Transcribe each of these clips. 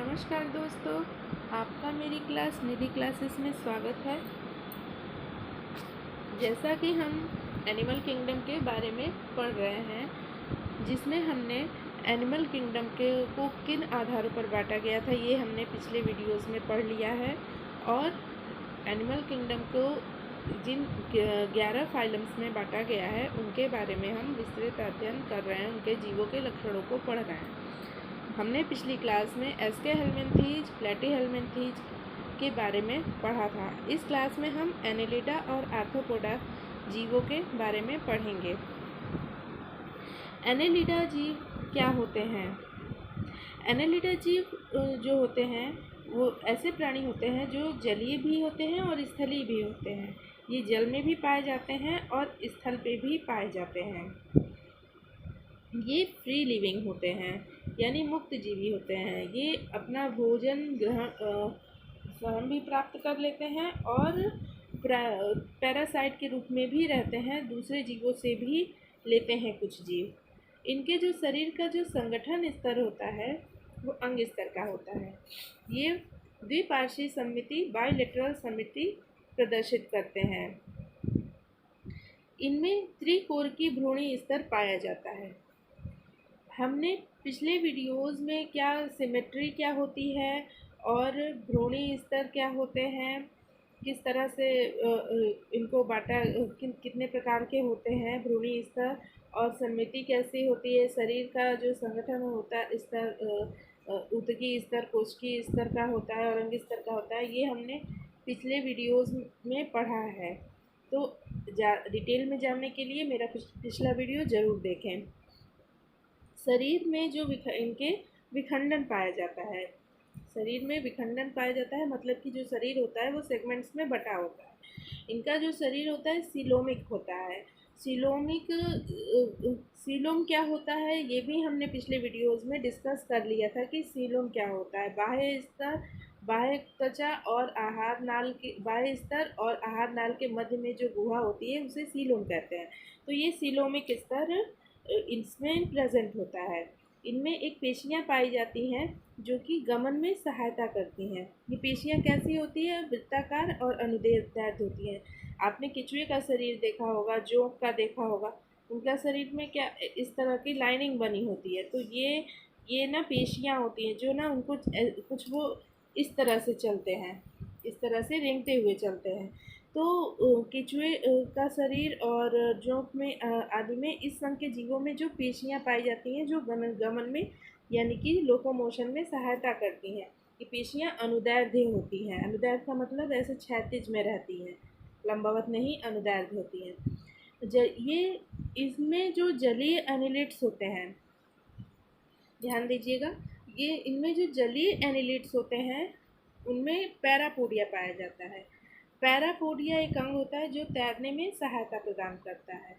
नमस्कार दोस्तों, आपका मेरी क्लास निधि क्लासेस में स्वागत है। जैसा कि हम एनिमल किंगडम के बारे में पढ़ रहे हैं, जिसमें हमने एनिमल किंगडम को किन आधारों पर बांटा गया था ये हमने पिछले वीडियोस में पढ़ लिया है। और एनिमल किंगडम को जिन 11 फाइलम्स में बांटा गया है उनके बारे में हम विस्तृत अध्ययन कर रहे हैं, उनके जीवों के लक्षणों को पढ़ रहे हैं। हमने पिछली क्लास में एस्केहेलमिन्थीज, प्लेटीहेलमिन्थीज के बारे में पढ़ा था। इस क्लास में हम एनेलिडा और आर्थ्रोपोडा जीवों के बारे में पढ़ेंगे। एनेलिडा जीव क्या होते हैं? एनेलिडा जीव जो होते हैं वो ऐसे प्राणी होते हैं जो जलीय भी होते हैं और स्थलीय भी होते हैं। ये जल में भी पाए जाते हैं और स्थल पे भी पाए जाते हैं। ये फ्री लिविंग होते हैं, यानी मुक्त जीवी होते हैं। ये अपना भोजन स्वयं भी प्राप्त कर लेते हैं और पैरासाइट के रूप में भी रहते हैं, दूसरे जीवों से भी लेते हैं कुछ जीव। इनके जो शरीर का जो संगठन स्तर होता है वो अंग स्तर का होता है। ये द्विपार्श्वीय सममिति, बाइलेटरल सममिति प्रदर्शित करते हैं। इनमें त्रिकोरकीय भ्रूणी स्तर पाया जाता है। हमने पिछले वीडियोस में क्या सिमेट्री क्या होती है और भ्रूणी स्तर क्या होते हैं, किस तरह से इनको बांटा, कितने प्रकार के होते हैं भ्रूणी स्तर, और सममिति कैसी होती है, शरीर का जो संगठन होता है स्तर ऊतकी स्तर, कोशिकीय स्तर का होता है और अंग स्तर का होता है, ये हमने पिछले वीडियोस में पढ़ा है। तो डिटेल में जानने के लिए मेरा पिछला वीडियो ज़रूर देखें। शरीर में जो इनके विखंडन पाया जाता है, शरीर में विखंडन पाया जाता है मतलब कि जो शरीर होता है वो सेगमेंट्स में बटा होता है। इनका जो शरीर होता है सीलोमिक होता है। सीलोम क्या होता है ये भी हमने पिछले वीडियोस में डिस्कस कर लिया था कि सीलोम क्या होता है। बाह्य स्तर, बाह्य त्वचा और आहार नाल के बाह्य स्तर और आहार नाल के मध्य में जो गुहा होती है उसे सीलोम कहते हैं। तो ये सीलोमिक स्तर इसमें प्रेजेंट होता है। इनमें एक पेशियां पाई जाती हैं जो कि गमन में सहायता करती हैं। ये पेशियां कैसी होती है? वृत्ताकार और अनुदैर्ध्य होती हैं। आपने केंचुए का शरीर देखा होगा, जोंक का देखा होगा, उनका शरीर में क्या इस तरह की लाइनिंग बनी होती है। तो ये ना पेशियां होती हैं जो ना उनको कुछ वो इस तरह से चलते हैं, इस तरह से रेंगते हुए चलते हैं। तो केंचुए का शरीर और जोंक में आदि में इस संघ के जीवों में जो पेशियां पाई जाती हैं जो गमन में यानी कि लोकोमोशन में सहायता करती हैं, ये पेशियां अनुदैर्ध्य होती हैं। अनुदैर्ध्य का मतलब ऐसे क्षैतिज में रहती हैं, लंबवत नहीं, अनुदैर्ध्य होती हैं। ये इसमें जो जलीय एनिलिड्स होते हैं, ध्यान दीजिएगा, ये इनमें जो जलीय एनिलिड्स होते हैं उनमें पैरापोडिया पाया जाता है। पैरापोडिया एक अंग होता है जो तैरने में सहायता प्रदान करता है।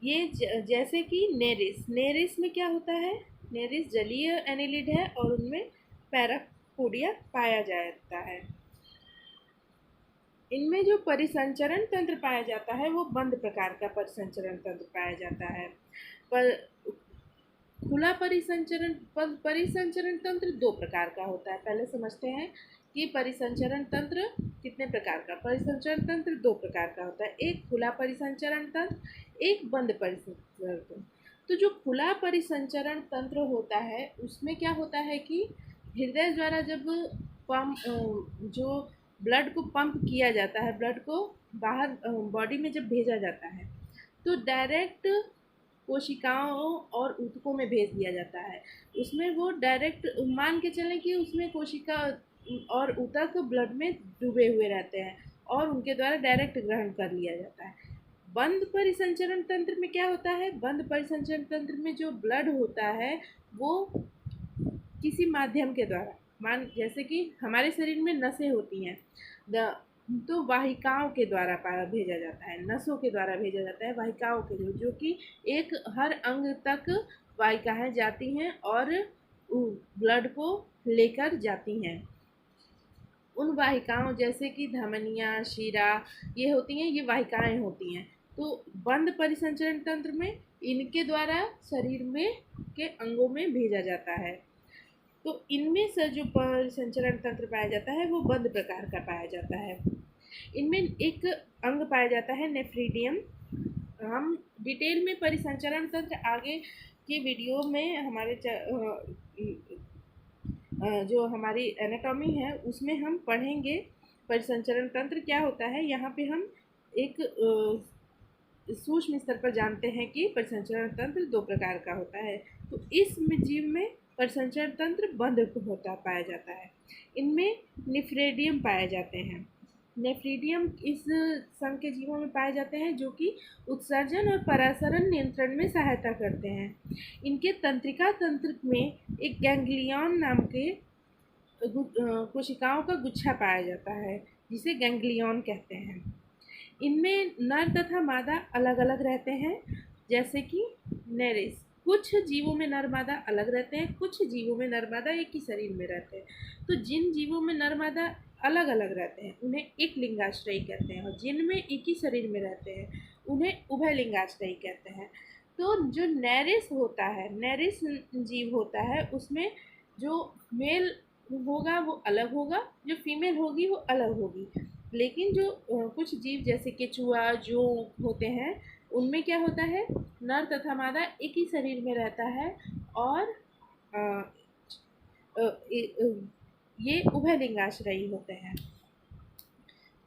ये जैसे कि नेरिस में क्या होता है? नेरिस जलीय एनिलिड है और उनमें पैरापोडिया पाया जाता है। इनमें जो परिसंचरण तंत्र पाया जाता है वो बंद प्रकार का परिसंचरण तंत्र पाया जाता है। पर खुला परिसंचरण तंत्र दो प्रकार का होता है। पहले समझते हैं कि परिसंचरण तंत्र कितने प्रकार का। परिसंचरण तंत्र दो प्रकार का होता है, एक खुला परिसंचरण तंत्र, एक बंद परिसंचरण तंत्र। तो जो खुला परिसंचरण तंत्र होता है उसमें क्या होता है कि हृदय द्वारा जब जो ब्लड को पंप किया जाता है, ब्लड को बाहर बॉडी में जब भेजा जाता है तो डायरेक्ट कोशिकाओं और ऊतकों में भेज दिया जाता है। उसमें वो डायरेक्ट मान के चलें कि उसमें कोशिका और ऊतक ब्लड में डूबे हुए रहते हैं और उनके द्वारा डायरेक्ट ग्रहण कर लिया जाता है। बंद परिसंचरण तंत्र में क्या होता है? बंद परिसंचरण तंत्र में जो ब्लड होता है वो किसी माध्यम के द्वारा, जैसे कि हमारे शरीर में नसें होती हैं, तो वाहिकाओं के द्वारा भेजा जाता है, नसों के द्वारा भेजा जाता है, वाहिकाओं के जो कि एक हर अंग तक वाहिकाएं जाती हैं और ब्लड को लेकर जाती हैं। उन वाहिकाओं जैसे कि धमनियाँ, शिरा, ये होती हैं, ये वाहिकाएं होती हैं। तो बंद परिसंचरण तंत्र में इनके द्वारा शरीर में के अंगों में भेजा जाता है। तो इनमें से जो परिसंचरण तंत्र पाया जाता है वो बंद प्रकार का पाया जाता है। इनमें एक अंग पाया जाता है नेफ्रीडियम। हम डिटेल में परिसंचरण तंत्र आगे के वीडियो में हमारे जो हमारी एनाटॉमी है उसमें हम पढ़ेंगे परिसंचरण तंत्र क्या होता है। यहाँ पे हम एक सूक्ष्म स्तर पर जानते हैं कि परिसंचरण तंत्र दो प्रकार का होता है। तो इस जीव में परिसंचरण तंत्र बंद होता पाया जाता है। इनमें निफ्रेडियम पाए जाते हैं। नेफ्रीडियम इस संघ के जीवों में पाए जाते हैं जो कि उत्सर्जन और परासरण नियंत्रण में सहायता करते हैं। इनके तंत्रिका तंत्र में एक गैंग्लियन नाम के कोशिकाओं का गुच्छा पाया जाता है जिसे गैंग्लियन कहते हैं। इनमें नर तथा मादा अलग अलग रहते हैं, जैसे कि नेरिस। कुछ जीवों में नर मादा अलग रहते हैं, कुछ जीवों में नर मादा एक ही शरीर में रहते हैं। तो जिन जीवों में नर मादा अलग अलग रहते हैं उन्हें एक लिंगाश्रयी कहते हैं, और जिनमें एक ही शरीर में रहते हैं उन्हें उभय लिंगाश्रयी कहते हैं। तो जो नेरिस होता है, नेरिस जीव होता है, उसमें जो मेल होगा वो अलग होगा, जो फीमेल होगी वो अलग होगी। लेकिन जो कुछ जीव जैसे केचुआ जो होते हैं उनमें क्या होता है, नर तथा मादा एक ही शरीर में रहता है और अ, ये उभय लिंगाश्रयी होते हैं।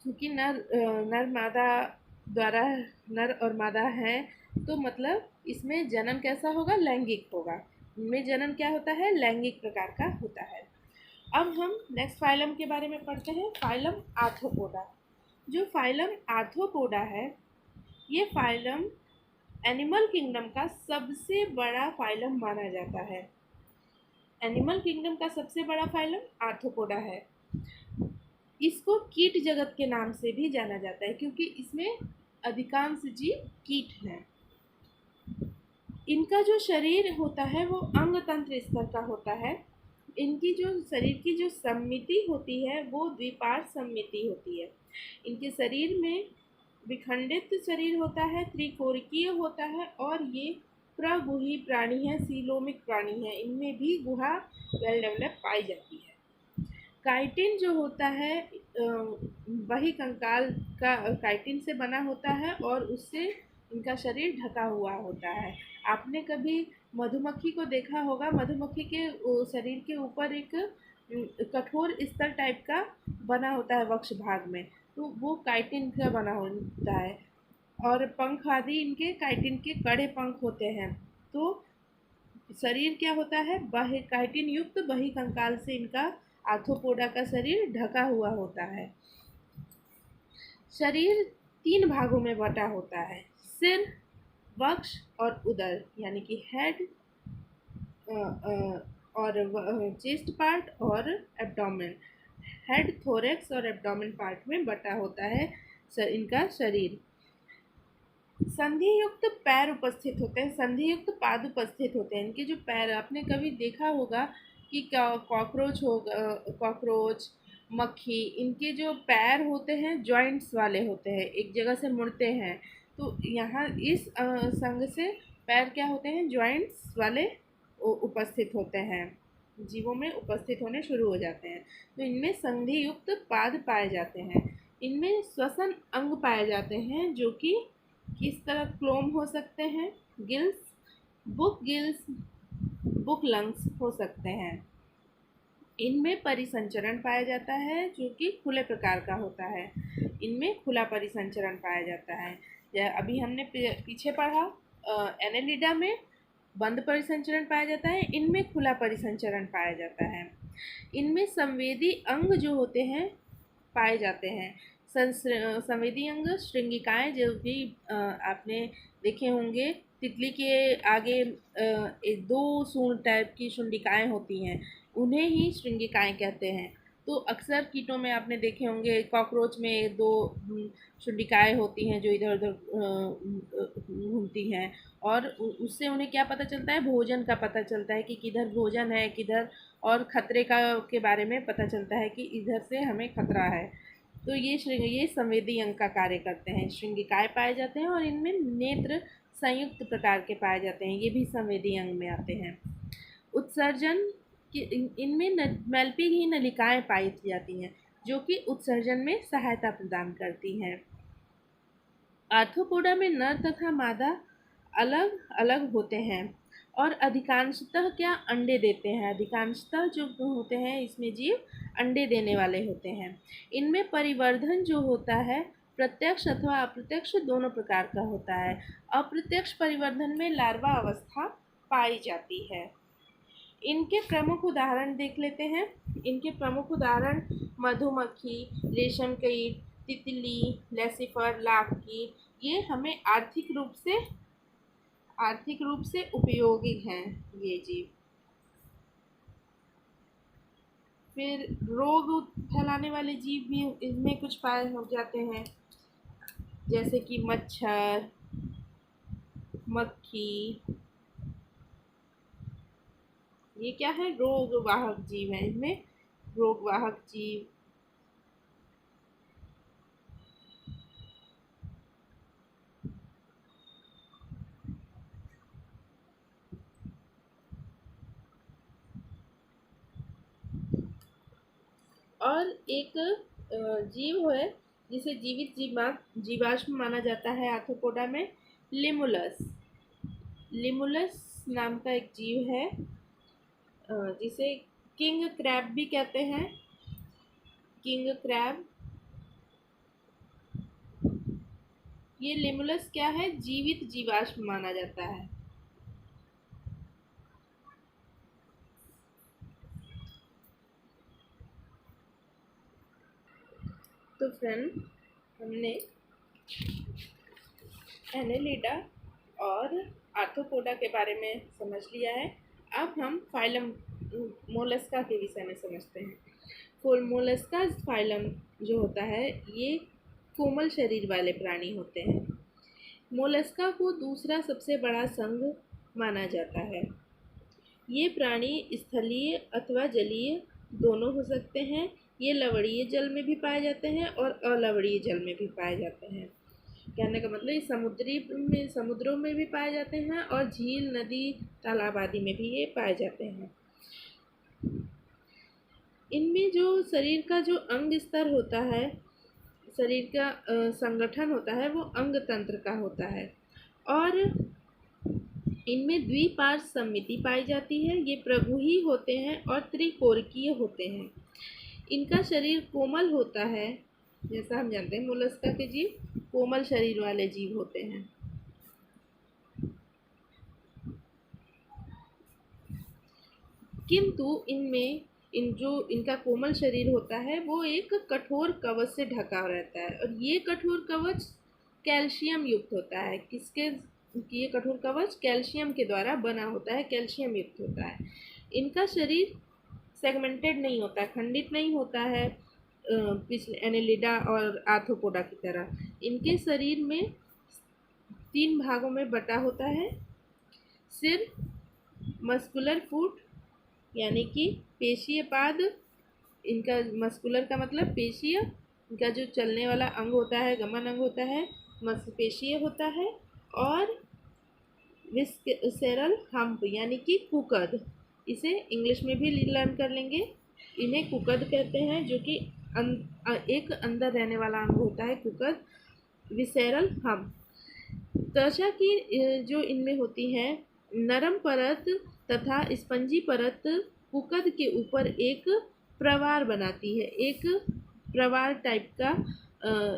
क्योंकि नर मादा द्वारा नर और मादा हैं, तो मतलब इसमें जनन कैसा होगा, लैंगिक होगा। इनमें जनन क्या होता है, लैंगिक प्रकार का होता है। अब हम नेक्स्ट फाइलम के बारे में पढ़ते हैं, फाइलम आर्थ्रोपोडा। जो फाइलम आर्थ्रोपोडा है, ये फाइलम एनिमल किंगडम का सबसे बड़ा फाइलम माना जाता है। एनिमल किंगडम का सबसे बड़ा फाइलम आर्थ्रोपोडा है। इसको कीट जगत के नाम से भी जाना जाता है क्योंकि इसमें अधिकांश जीव कीट हैं। इनका जो शरीर होता है वो अंग तंत्र स्तर का होता है। इनकी जो शरीर की जो सम्मिति होती है वो द्विपार्श्व सम्मिति होती है। इनके शरीर में विखंडित शरीर होता है, त्रिकोणीय होता है, और ये प्रगुही प्राणी है, सीलोमिक प्राणी है। इनमें भी गुहा वेल डेवलप पाई जाती है। काइटिन जो होता है वही कंकाल का काइटिन से बना होता है और उससे इनका शरीर ढका हुआ होता है। आपने कभी मधुमक्खी को देखा होगा, मधुमक्खी के शरीर के ऊपर एक कठोर स्तर टाइप का बना होता है वक्ष भाग में, तो वो काइटिन का बना होता है। और पंख आदि इनके काइटिन के कड़े पंख होते हैं। तो शरीर क्या होता है, बाह्य काइटिन युक्त बही कंकाल से इनका आर्थ्रोपोडा का शरीर ढका हुआ होता है। शरीर 3 भागों में बटा होता है, सिर, वक्ष और उदर, यानी कि हेड और चेस्ट पार्ट और एब्डोमेन। हेड, थोरेक्स और एब्डोमेन पार्ट में बटा होता है इनका शरीर। संधि युक्त पैर उपस्थित होते हैं, संधि युक्त पाद उपस्थित होते हैं। इनके जो पैर, आपने कभी देखा होगा कि कॉकरोच, मक्खी, इनके जो पैर होते हैं जॉइंट्स वाले होते हैं, एक जगह से मुड़ते हैं। तो यहाँ इस संघ से पैर क्या होते हैं, जॉइंट्स वाले उपस्थित होते हैं, जीवों में उपस्थित होने शुरू हो जाते हैं। तो इनमें संधि युक्त पाद पाए जाते हैं। इनमें श्वसन अंग पाए जाते हैं जो कि किस तरह क्लोम हो सकते हैं, गिल्स, बुक लंग्स हो सकते हैं। इनमें परिसंचरण पाया जाता है जो कि खुले प्रकार का होता है। इनमें खुला परिसंचरण पाया जाता है। अभी हमने पीछे पढ़ा एनेलिडा में बंद परिसंचरण पाया जाता है, इनमें खुला परिसंचरण पाया जाता है। इनमें संवेदी अंग जो होते हैं पाए जाते हैं। संवेदी अंग श्रृंगिकाएं जो भी आपने देखे होंगे, तितली के आगे 2 सूंड टाइप की शुंडिकाएं होती हैं, उन्हें ही श्रृंगिकाएं कहते हैं। तो अक्सर कीटों में आपने देखे होंगे, कॉकरोच में 2 शुंडिकाएं होती हैं जो इधर उधर घूमती हैं, और उससे उन्हें क्या पता चलता है, भोजन का पता चलता है कि किधर भोजन है, किधर, और खतरे के बारे में पता चलता है कि इधर से हमें खतरा है। तो ये संवेदी अंग का कार्य करते हैं। श्रृंगिकाएं पाए जाते हैं और इनमें नेत्र संयुक्त प्रकार के पाए जाते हैं, ये भी संवेदी अंग में आते हैं। उत्सर्जन कि इनमें मैल्पीघी नलिकाएं पाई जाती हैं जो कि उत्सर्जन में सहायता प्रदान करती हैं। आर्थ्रोपोडा में नर तथा मादा अलग अलग होते हैं और अधिकांशतः क्या अंडे देते हैं। अधिकांशतः जो होते हैं इसमें जीव अंडे देने वाले होते हैं। इनमें परिवर्धन जो होता है प्रत्यक्ष अथवा अप्रत्यक्ष दोनों प्रकार का होता है। अप्रत्यक्ष परिवर्धन में लार्वा अवस्था पाई जाती है। इनके प्रमुख उदाहरण देख लेते हैं। इनके प्रमुख उदाहरण मधुमक्खी, रेशम कीट, तितली, लेसिफर, लाख कीट, ये हमें आर्थिक रूप से उपयोगी हैं ये जीव। फिर रोग फैलाने वाले जीव भी इनमें कुछ पाए हो जाते हैं, जैसे कि मच्छर, मक्खी, ये क्या है, रोग वाहक जीव है। इनमें रोग वाहक जीव। और एक जीव है जिसे जीवित जीवाश्म माना जाता है आर्थ्रोपोडा में, लिमुलस। लिमुलस नाम का एक जीव है जिसे किंग क्रैब भी कहते हैं। किंग क्रैब, ये लिमुलस क्या है, जीवित जीवाश्म माना जाता है। तो फ्रेंड, हमने एनेलिडा और आर्थ्रोपोडा के बारे में समझ लिया है। अब हम फाइलम मोलस्का के विषय में समझते हैं। मोलस्का फाइलम जो होता है ये कोमल शरीर वाले प्राणी होते हैं। मोलस्का को दूसरा सबसे बड़ा संघ माना जाता है। ये प्राणी स्थलीय अथवा जलीय दोनों हो सकते हैं। ये लवणीय जल में भी पाए जाते हैं और अलवणीय जल में भी पाए जाते हैं। कहने का मतलब ये समुद्रों में भी पाए जाते हैं और झील, नदी, तालाब आदि में भी ये पाए जाते हैं। इनमें जो शरीर का जो अंग स्तर होता है, शरीर का संगठन होता है, वो अंग तंत्र का होता है और इनमें द्विपार्श्व सममिति पाई जाती है। ये प्रगुही होते हैं और त्रिकोणीय होते हैं। इनका शरीर कोमल होता है, जैसा हम जानते हैं मोलस्का के जीव कोमल शरीर वाले जीव होते हैं। किंतु इनका कोमल शरीर होता है वो एक कठोर कवच से ढका रहता है और ये कठोर कवच कैल्शियम युक्त होता है। ये कठोर कवच कैल्शियम के द्वारा बना होता है, कैल्शियम युक्त होता है। इनका शरीर सेगमेंटेड नहीं होता, खंडित नहीं होता है पिछले एनेलिडा और आर्थ्रोपोडा की तरह। इनके शरीर में 3 भागों में बटा होता है। सिर, मस्कुलर फुट यानी कि पेशीय पाद, इनका मस्कुलर का मतलब पेशीय, इनका जो चलने वाला अंग होता है, गमन अंग होता है, मांसपेशीय होता है। और विस्केरल हम्प यानी कि कुकद, इसे इंग्लिश में भी लर्न कर लेंगे। इन्हें कुकद कहते हैं, जो कि एक अंदर रहने वाला अंग होता है कुकद, विसेरल हम्प। त्वचा की जो इनमें होती है नरम परत तथा स्पंजी परत कुकद के ऊपर एक प्रवार बनाती है, एक प्रवार टाइप का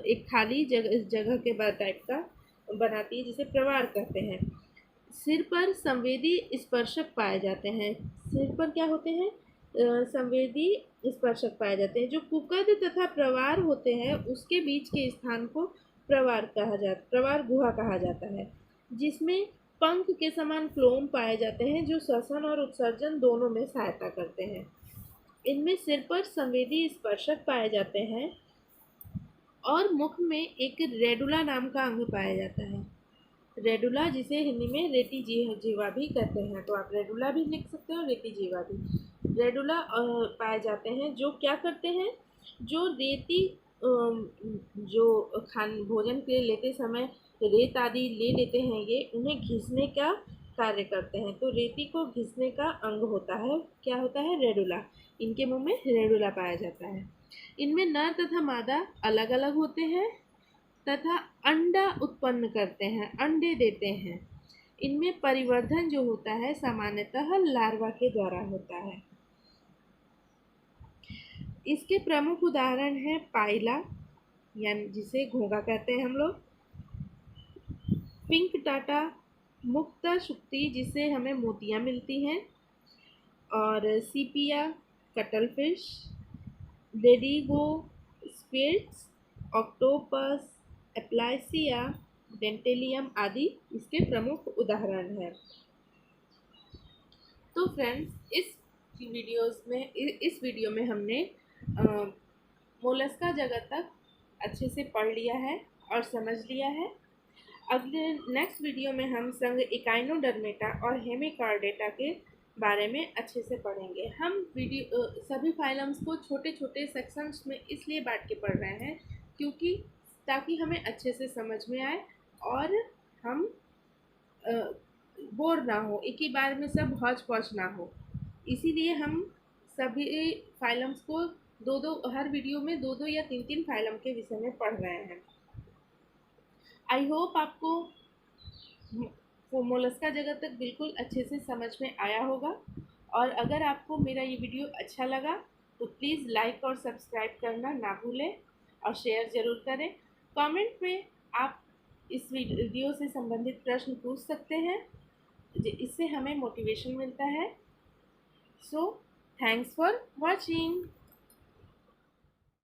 एक खाली जगह के टाइप का बनाती है, जिसे प्रवार कहते हैं। सिर पर संवेदी स्पर्शक पाए जाते हैं। सिर पर क्या होते हैं, संवेदी स्पर्शक पाए जाते हैं। जो कुकद तथा प्रवार होते हैं उसके बीच के स्थान को प्रवार गुहा कहा जाता है, जिसमें पंख के समान क्लोम पाए जाते हैं जो श्वसन और उत्सर्जन दोनों में सहायता करते हैं। इनमें सिर पर संवेदी स्पर्शक पाए जाते हैं और मुख में एक रेडुला नाम का अंग पाया जाता है। रेडुला, जिसे हिंदी में रेती जीवा भी कहते हैं, तो आप रेडुला भी लिख सकते हो, रेती जीवा भी। रेडुला पाए जाते हैं जो क्या करते हैं, जो रेती जो भोजन के लिए लेते समय रेत आदि ले लेते हैं, ये उन्हें घिसने का कार्य करते हैं। तो रेती को घिसने का अंग होता है, क्या होता है? रेडुला। इनके मुंह में रेडुला पाया जाता है। इनमें नर तथा मादा अलग अलग होते हैं तथा अंडा उत्पन्न करते हैं, अंडे देते हैं। इनमें परिवर्धन जो होता है सामान्यतः लार्वा के द्वारा होता है। इसके प्रमुख उदाहरण है पाइला, यानी जिसे घोंघा कहते हैं हम लोग, पिंक टाटा, मुक्ता शुक्ति जिससे हमें मोतियाँ मिलती हैं, और सीपिया, कटल फिश, डेडिगो स्क्विड्स, ऑक्टोपस, एप्लाइसिया, डेंटेलियम आदि इसके प्रमुख उदाहरण हैं। तो फ्रेंड्स, इस वीडियो में हमने मोलस्का जगत तक अच्छे से पढ़ लिया है और समझ लिया है। अगले नेक्स्ट वीडियो में हम संघ इकाइनोडर्मेटा और हेमिकॉर्डेटा के बारे में अच्छे से पढ़ेंगे। हम सभी फाइलम्स को छोटे छोटे सेक्शंस में इसलिए बांट के पढ़ रहे हैं क्योंकि ताकि हमें अच्छे से समझ में आए और हम बोर ना हो, एक ही बार में सब हौच पौच ना हो। इसीलिए हम सभी फाइलम्स को हर वीडियो में दो या तीन फाइलम के विषय में पढ़ रहे हैं। आई होप आपको मोलस्का जगत तक बिल्कुल अच्छे से समझ में आया होगा। और अगर आपको मेरा ये वीडियो अच्छा लगा तो प्लीज़ लाइक और सब्सक्राइब करना ना भूलें और शेयर ज़रूर करें। कमेंट में आप इस वीडियो से संबंधित प्रश्न पूछ सकते हैं, इससे हमें मोटिवेशन मिलता है। So thanks for watching.